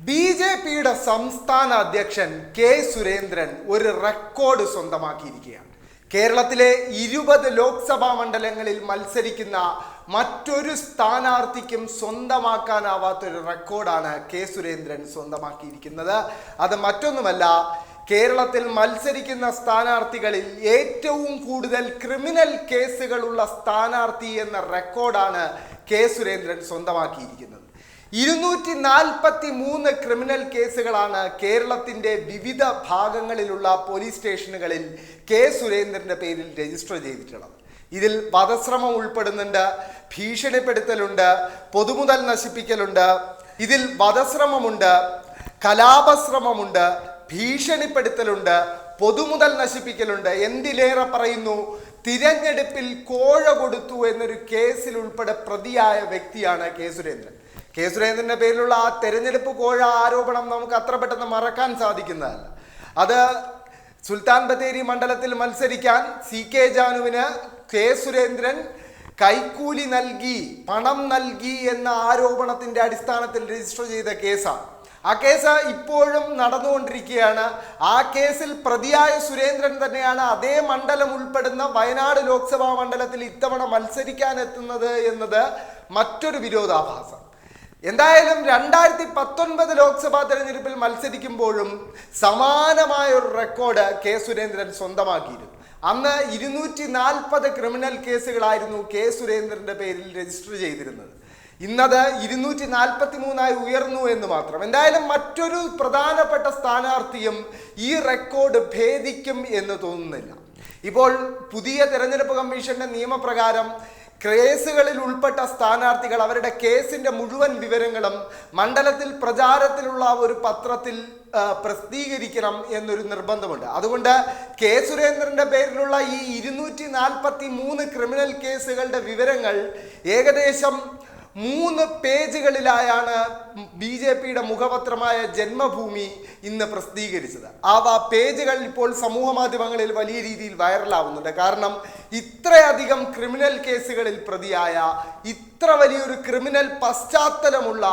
ബി.ജെ.പിയുടെ സംസ്ഥാന അധ്യക്ഷൻ കെ സുരേന്ദ്രൻ ഒരു റെക്കോർഡ് സ്വന്തമാക്കിയിരിക്കുകയാണ്. കേരളത്തിലെ 20 ലോക്സഭാ മണ്ഡലങ്ങളിൽ മത്സരിക്കുന്ന മറ്റൊരു സ്ഥാനാർത്ഥിക്കും സ്വന്തമാക്കാനാവാത്തൊരു റെക്കോർഡാണ് കെ സുരേന്ദ്രൻ സ്വന്തമാക്കിയിരിക്കുന്നത്. അത് മറ്റൊന്നുമല്ല, കേരളത്തിൽ മത്സരിക്കുന്ന സ്ഥാനാർത്ഥികളിൽ ഏറ്റവും കൂടുതൽ ക്രിമിനൽ കേസുകളുള്ള സ്ഥാനാർത്ഥി എന്ന റെക്കോർഡാണ് കെ സുരേന്ദ്രൻ സ്വന്തമാക്കിയിരിക്കുന്നത്. 243 ക്രിമിനൽ കേസുകളാണ് കേരളത്തിൻ്റെ വിവിധ ഭാഗങ്ങളിലുള്ള പോലീസ് സ്റ്റേഷനുകളിൽ കെ സുരേന്ദ്രൻ്റെ പേരിൽ രജിസ്റ്റർ ചെയ്തിട്ടുള്ളത്. ഇതിൽ വധശ്രമം ഉൾപ്പെടുന്നുണ്ട്, ഭീഷണിപ്പെടുത്തലുണ്ട്, പൊതുമുതൽ നശിപ്പിക്കലുണ്ട്. ഇതിൽ വധശ്രമമുണ്ട്, കലാപശ്രമമുണ്ട്, ഭീഷണിപ്പെടുത്തലുണ്ട്, പൊതുമുതൽ നശിപ്പിക്കലുണ്ട്. എന്തിലേറെ പറയുന്നു, തിരഞ്ഞെടുപ്പിൽ കോഴ കൊടുത്തു എന്നൊരു കേസിൽ ഉൾപ്പെടെ പ്രതിയായ വ്യക്തിയാണ് കെ സുരേന്ദ്രൻ. കെ സുരേന്ദ്രന്റെ പേരിലുള്ള ആ തെരഞ്ഞെടുപ്പ് കോഴ ആരോപണം നമുക്ക് അത്ര പെട്ടെന്ന് മറക്കാൻ സാധിക്കുന്നതല്ല. അത് സുൽത്താൻ ബത്തേരി മണ്ഡലത്തിൽ മത്സരിക്കാൻ സി കെ ജാനുവിന് കെ സുരേന്ദ്രൻ കൈക്കൂലി നൽകി, പണം നൽകി എന്ന ആരോപണത്തിന്റെ അടിസ്ഥാനത്തിൽ രജിസ്റ്റർ ചെയ്ത കേസാണ്. ആ കേസ് ഇപ്പോഴും നടന്നുകൊണ്ടിരിക്കുകയാണ്. ആ കേസിൽ പ്രതിയായ സുരേന്ദ്രൻ തന്നെയാണ് അതേ മണ്ഡലം ഉൾപ്പെടുന്ന വയനാട് ലോക്സഭാ മണ്ഡലത്തിൽ ഇത്തവണ മത്സരിക്കാൻ എത്തുന്നത് എന്നത് മറ്റൊരു വിരോധാഭാസം. എന്തായാലും 2019 ലോക്സഭാ തെരഞ്ഞെടുപ്പിൽ മത്സരിക്കുമ്പോഴും സമാനമായ ഒരു റെക്കോർഡ് കെ സുരേന്ദ്രൻ സ്വന്തമാക്കിയിരുന്നു. അന്ന് 240 ക്രിമിനൽ കേസുകളായിരുന്നു കെ സുരേന്ദ്രന്റെ പേരിൽ രജിസ്റ്റർ ചെയ്തിരുന്നത്. ഇന്നത് 243 ഉയർന്നു എന്ന് മാത്രം. എന്തായാലും മറ്റൊരു പ്രധാനപ്പെട്ട സ്ഥാനാർത്ഥിയും ഈ റെക്കോർഡ് ഭേദിക്കും എന്ന് തോന്നുന്നില്ല. ഇപ്പോൾ പുതിയ തെരഞ്ഞെടുപ്പ് കമ്മീഷന്റെ നിയമപ്രകാരം കേസുകളിൽ ഉൾപ്പെട്ട സ്ഥാനാർത്ഥികൾ അവരുടെ കേസിന്റെ മുഴുവൻ വിവരങ്ങളും മണ്ഡലത്തിൽ പ്രചാരത്തിലുള്ള ഒരു പത്രത്തിൽ പ്രസിദ്ധീകരിക്കണം എന്നൊരു നിർബന്ധമുണ്ട്. അതുകൊണ്ട് കെ സുരേന്ദ്രന്റെ പേരിലുള്ള ഈ 243 ക്രിമിനൽ കേസുകളുടെ വിവരങ്ങൾ ഏകദേശം 3 പേജുകളിലായാണ് ബി.ജെ.പിയുടെ മുഖപത്രമായ ജന്മഭൂമി ഇന്ന് പ്രസിദ്ധീകരിച്ചത്. ആ പേജുകൾ ഇപ്പോൾ സമൂഹ മാധ്യമങ്ങളിൽ വലിയ രീതിയിൽ വൈറലാവുന്നുണ്ട്. കാരണം ഇത്രയധികം ക്രിമിനൽ കേസുകളിൽ പ്രതിയായ, ഇത്ര വലിയൊരു ക്രിമിനൽ പശ്ചാത്തലമുള്ള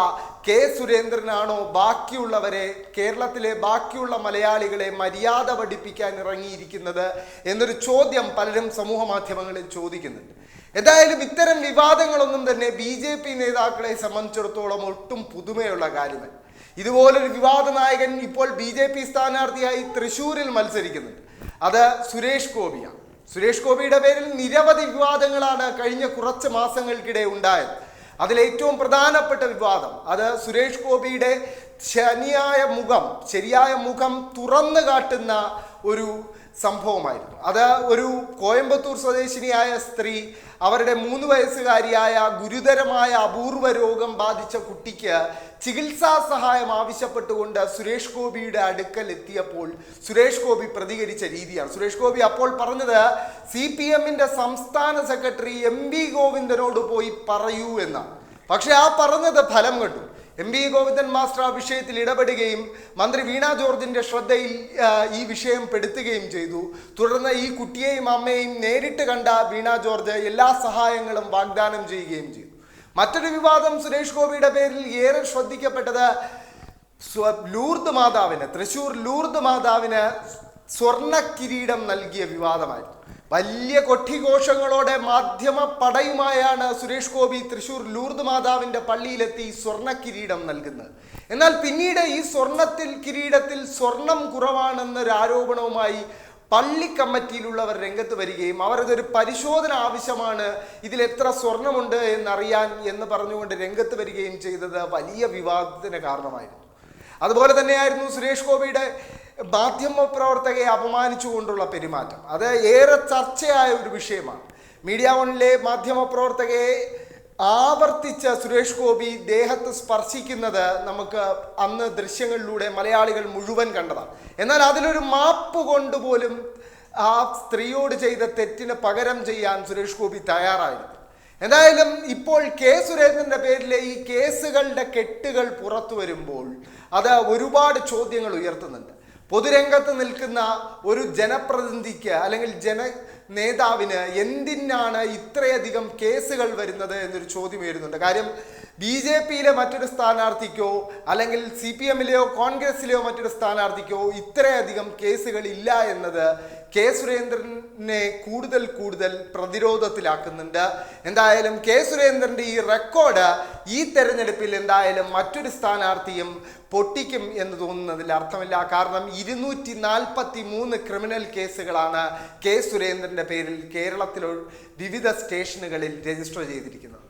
കെ സുരേന്ദ്രനാണോ ബാക്കിയുള്ളവരെ, കേരളത്തിലെ ബാക്കിയുള്ള മലയാളികളെ മര്യാദ പഠിപ്പിക്കാൻ ഇറങ്ങിയിരിക്കുന്നത് എന്നൊരു ചോദ്യം പലരും സമൂഹ മാധ്യമങ്ങളിൽ ചോദിക്കുന്നുണ്ട്. എന്തായാലും ഇത്തരം വിവാദങ്ങളൊന്നും തന്നെ ബി.ജെ.പി നേതാക്കളെ സംബന്ധിച്ചിടത്തോളം ഒട്ടും പുതുമയുള്ള കാര്യമല്ല. ഇതുപോലൊരു വിവാദ നായകൻ ഇപ്പോൾ ബി.ജെ.പി സ്ഥാനാർത്ഥിയായി തൃശ്ശൂരിൽ മത്സരിക്കുന്നുണ്ട്. അത് സുരേഷ് ഗോപിയാണ്. സുരേഷ് ഗോപിയുടെ പേരിൽ നിരവധി വിവാദങ്ങളാണ് കഴിഞ്ഞ കുറച്ച് മാസങ്ങൾക്കിടെ ഉണ്ടായത്. അതിലേറ്റവും പ്രധാനപ്പെട്ട വിവാദം അത് സുരേഷ് ഗോപിയുടെ ശരിയായ മുഖം തുറന്നു കാട്ടുന്ന ഒരു സംഭവമായിരുന്നു. അത് ഒരു കോയമ്പത്തൂർ സ്വദേശിനിയായ സ്ത്രീ അവരുടെ 3 വയസ്സുകാരിയായ ഗുരുതരമായ അപൂർവ രോഗം ബാധിച്ച കുട്ടിക്ക് ചികിത്സാ സഹായം ആവശ്യപ്പെട്ടുകൊണ്ട് സുരേഷ് ഗോപിയുടെ അടുക്കൽ എത്തിയപ്പോൾ സുരേഷ് ഗോപി പ്രതികരിച്ച രീതിയാണ്. സുരേഷ് ഗോപി അപ്പോൾ പറഞ്ഞത് CPMന്റെ സംസ്ഥാന സെക്രട്ടറി MP ഗോവിന്ദനോട് പോയി പറയൂ എന്നാണ്. പക്ഷെ ആ പറഞ്ഞത് ഫലം കണ്ടു. MP ഗോവിന്ദൻ മാസ്റ്റർ ആ വിഷയത്തിൽ ഇടപെടുകയും മന്ത്രി വീണ ജോർജിന്റെ ശ്രദ്ധയിൽ ഈ വിഷയം പെടുത്തുകയും ചെയ്തു. തുടർന്ന് ഈ കുട്ടിയെയും അമ്മയെയും നേരിട്ട് കണ്ട വീണ ജോർജ് എല്ലാ സഹായങ്ങളും വാഗ്ദാനം ചെയ്യുകയും ചെയ്തു. മറ്റൊരു വിവാദം സുരേഷ് ഗോപിയുടെ പേരിൽ ഏറെ ശ്രദ്ധിക്കപ്പെട്ടത് തൃശ്ശൂർ ലൂർദ് മാതാവിന് സ്വർണ്ണ കിരീടം നൽകിയ വിവാദമായിരുന്നു. വലിയ കൊട്ടിഘോഷങ്ങളോടെ മാധ്യമ പടയുമായാണ് സുരേഷ് ഗോപി തൃശ്ശൂർ ലൂർദ് മാതാവിൻ്റെ പള്ളിയിലെത്തി സ്വർണ്ണ കിരീടം നൽകുന്നത്. എന്നാൽ പിന്നീട് ഈ കിരീടത്തിൽ സ്വർണം കുറവാണെന്നൊരു ആരോപണവുമായി പള്ളി കമ്മിറ്റിയിലുള്ളവർ രംഗത്ത് വരികയും അവർ ഇതൊരു പരിശോധന ആവശ്യമാണ്, ഇതിൽ എത്ര സ്വർണമുണ്ട് എന്നറിയാൻ എന്ന് പറഞ്ഞുകൊണ്ട് രംഗത്ത് വരികയും ചെയ്തത് വലിയ വിവാദത്തിന് കാരണമായിരുന്നു. അതുപോലെ തന്നെയായിരുന്നു സുരേഷ് ഗോപിയുടെ മാധ്യമപ്രവർത്തകയെ അപമാനിച്ചുകൊണ്ടുള്ള പെരുമാറ്റം. അത് ഏറെ ചർച്ചയായ ഒരു വിഷയമാണ്. മീഡിയ വണ്ണിലെ മാധ്യമപ്രവർത്തകയെ ആവർത്തിച്ച് സുരേഷ് ഗോപി ദേഹത്ത് സ്പർശിക്കുന്നത് നമുക്ക് അന്ന് ദൃശ്യങ്ങളിലൂടെ മലയാളികൾ മുഴുവൻ കണ്ടതാണ്. എന്നാൽ അതിലൊരു മാപ്പ് കൊണ്ടുപോലും ആ സ്ത്രീയോട് ചെയ്ത തെറ്റിന് പകരം ചെയ്യാൻ സുരേഷ് ഗോപി തയ്യാറായിരുന്നു. എന്തായാലും ഇപ്പോൾ കെ സുരേന്ദ്രന്റെ പേരിലെ ഈ കേസുകളുടെ കെട്ടുകൾ പുറത്തു വരുമ്പോൾ അത് ഒരുപാട് ചോദ്യങ്ങൾ ഉയർത്തുന്നുണ്ട്. പൊതുരംഗത്ത് നിൽക്കുന്ന ഒരു ജനപ്രതിനിധിക്ക് അല്ലെങ്കിൽ നേതാവിന് എന്തിനാണ് ഇത്രയധികം കേസുകൾ വരുന്നത് എന്നൊരു ചോദ്യം വരുന്നുണ്ട്. കാര്യം BJPയിലെ മറ്റൊരു സ്ഥാനാർത്ഥിക്കോ അല്ലെങ്കിൽ CPMലെയോ കോൺഗ്രസിലെയോ മറ്റൊരു സ്ഥാനാർത്ഥിക്കോ ഇത്രയധികം കേസുകൾ ഇല്ല എന്നത് കെ സുരേന്ദ്രനെ കൂടുതൽ പ്രതിരോധത്തിലാക്കുന്നുണ്ട്. എന്തായാലും കെ സുരേന്ദ്രന്റെ ഈ റെക്കോർഡ് ഈ തെരഞ്ഞെടുപ്പിൽ എന്തായാലും മറ്റൊരു സ്ഥാനാർത്ഥിയും പൊട്ടിക്കും എന്ന് തോന്നുന്നതിൽ അർത്ഥമില്ല. കാരണം 243 ക്രിമിനൽ കേസുകളാണ് കെ സുരേന്ദ്രന്റെ പേരിൽ കേരളത്തിലെ വിവിധ സ്റ്റേഷനുകളിൽ രജിസ്റ്റർ ചെയ്തിരിക്കുന്നത്.